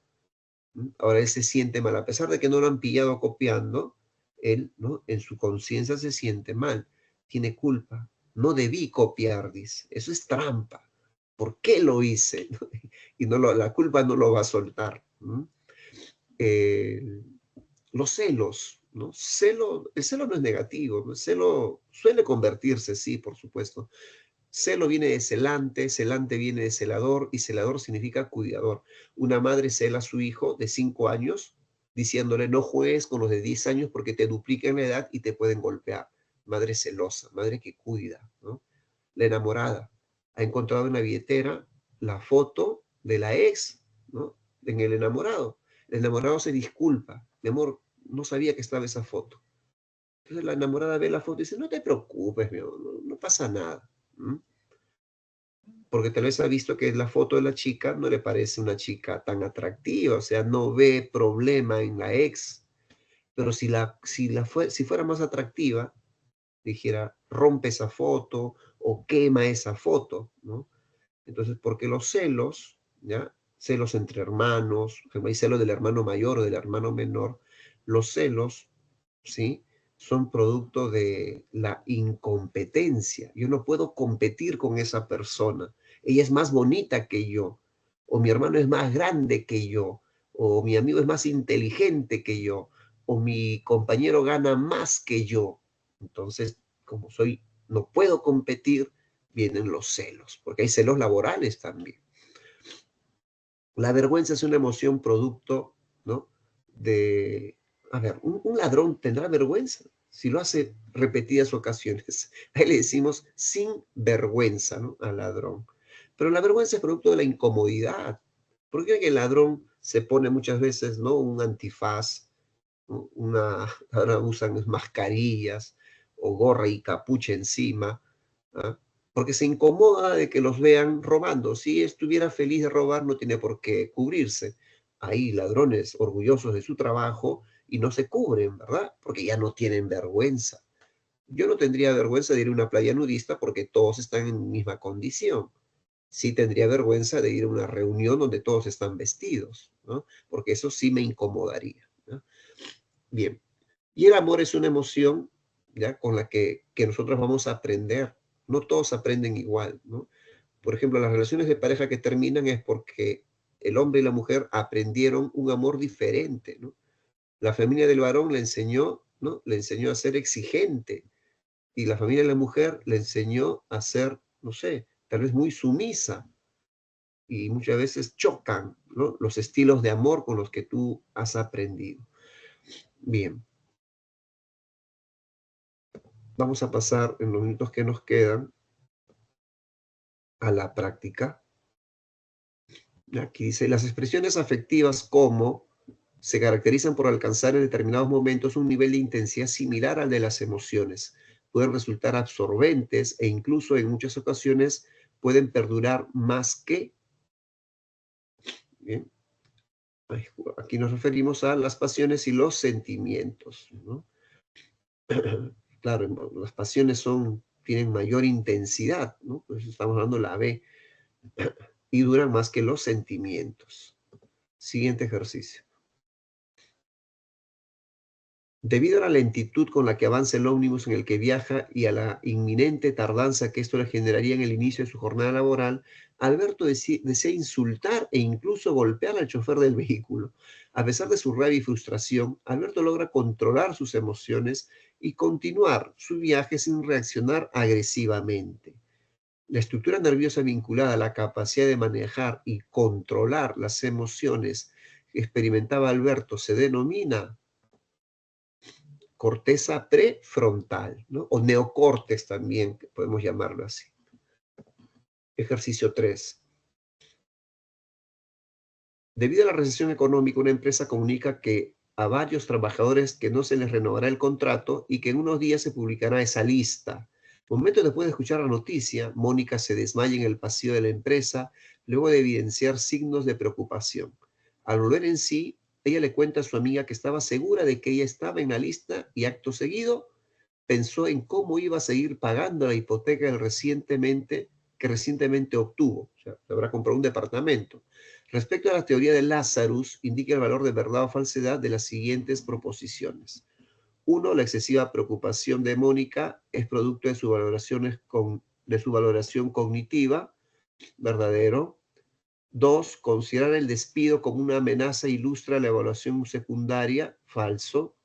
Ahora él se siente mal, a pesar de que no lo han pillado copiando, él, ¿no? En su conciencia se siente mal, tiene culpa. No debí copiar, dice. Eso es trampa. ¿Por qué lo hice? Y no la culpa no lo va a soltar. Eh, los celos, ¿no? El celo no es negativo, ¿no? El celo suele convertirse, sí, por supuesto. Celo viene de celante, celante viene de celador y celador significa cuidador. Una madre cela a su hijo de 5 años diciéndole no juegues con los de 10 años porque te duplican la edad y te pueden golpear. Madre celosa, madre que cuida, ¿no? La enamorada ha encontrado en la billetera la foto de la ex, ¿no? En el enamorado. El enamorado se disculpa. Mi amor, no sabía que estaba esa foto. Entonces la enamorada ve la foto y dice, no te preocupes, mi amor, no pasa nada. ¿Mm? Porque tal vez ha visto que la foto de la chica no le parece una chica tan atractiva, o sea, no ve problema en la ex, pero si fuera más atractiva, dijera, rompe esa foto o quema esa foto, ¿no? Entonces, porque los celos, ¿ya? Celos entre hermanos, por ejemplo, hay celos del hermano mayor o del hermano menor, los celos, ¿sí? Son producto de la incompetencia. Yo no puedo competir con esa persona. Ella es más bonita que yo, o mi hermano es más grande que yo, o mi amigo es más inteligente que yo, o mi compañero gana más que yo. Entonces, como no puedo competir, vienen los celos, porque hay celos laborales también. La vergüenza es una emoción producto, ¿no? De, a ver, un ladrón tendrá vergüenza si lo hace repetidas ocasiones. Ahí le decimos sin vergüenza, ¿no? Al ladrón. Pero la vergüenza es producto de la incomodidad. ¿Por qué el ladrón se pone muchas veces, ¿no? Un antifaz, ¿no? Ahora usan mascarillas o gorra y capucha encima, ¿ah? Porque se incomoda de que los vean robando. Si estuviera feliz de robar, no tiene por qué cubrirse. Hay ladrones orgullosos de su trabajo y no se cubren, ¿verdad? Porque ya no tienen vergüenza. Yo no tendría vergüenza de ir a una playa nudista porque todos están en misma condición. Sí tendría vergüenza de ir a una reunión donde todos están vestidos, ¿no? Porque eso sí me incomodaría, ¿no? Bien. Y el amor es una emoción, ¿ya? Con la que nosotros vamos a aprender. No todos aprenden igual, ¿no? Por ejemplo, las relaciones de pareja que terminan es porque el hombre y la mujer aprendieron un amor diferente, ¿no? La familia del varón le enseñó, ¿no? Le enseñó a ser exigente y la familia de la mujer le enseñó a ser, no sé, tal vez muy sumisa y muchas veces chocan, ¿no? Los estilos de amor con los que tú has aprendido. Bien, vamos a pasar en los minutos que nos quedan a la práctica. Aquí dice, las expresiones afectivas como se caracterizan por alcanzar en determinados momentos un nivel de intensidad similar al de las emociones. Pueden resultar absorbentes e incluso en muchas ocasiones pueden perdurar más que... Bien, aquí nos referimos a las pasiones y los sentimientos, ¿no? Claro, las pasiones tienen mayor intensidad, ¿no? Pues estamos hablando de la B, y duran más que los sentimientos. Siguiente ejercicio. Debido a la lentitud con la que avanza el ómnibus en el que viaja y a la inminente tardanza que esto le generaría en el inicio de su jornada laboral, Alberto desea insultar e incluso golpear al chofer del vehículo. A pesar de su rabia y frustración, Alberto logra controlar sus emociones y continuar su viaje sin reaccionar agresivamente. La estructura nerviosa vinculada a la capacidad de manejar y controlar las emociones que experimentaba Alberto se denomina corteza prefrontal, ¿no? O neocortes también, que podemos llamarlo así. Ejercicio 3. Debido a la recesión económica, una empresa comunica que a varios trabajadores que no se les renovará el contrato y que en unos días se publicará esa lista. Momentos después de escuchar la noticia, Mónica se desmaya en el pasillo de la empresa, luego de evidenciar signos de preocupación. Al volver en sí, ella le cuenta a su amiga que estaba segura de que ella estaba en la lista y acto seguido pensó en cómo iba a seguir pagando la hipoteca que recientemente obtuvo. O sea, habrá comprado un departamento. Respecto a la teoría de Lazarus, indica el valor de verdad o falsedad de las siguientes proposiciones. Uno, la excesiva preocupación de Mónica es producto de de su valoración cognitiva, verdadero. Dos, considerar el despido como una amenaza ilustra la evaluación secundaria, falso.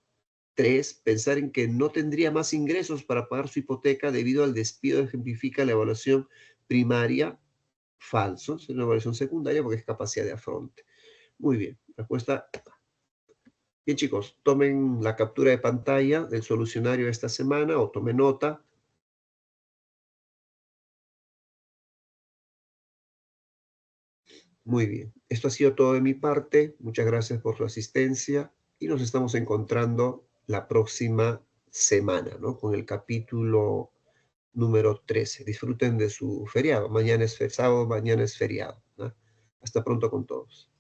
Tres, pensar en que no tendría más ingresos para pagar su hipoteca debido al despido ejemplifica la evaluación primaria, falso. Es una evaluación secundaria porque es capacidad de afronte. Muy bien, respuesta. Bien, chicos, tomen la captura de pantalla del solucionario de esta semana o tomen nota. Muy bien, esto ha sido todo de mi parte. Muchas gracias por su asistencia y nos estamos encontrando la próxima semana, ¿no? Con el capítulo número 13. Disfruten de su feriado. Mañana es sábado, mañana es feriado, ¿no? Hasta pronto con todos.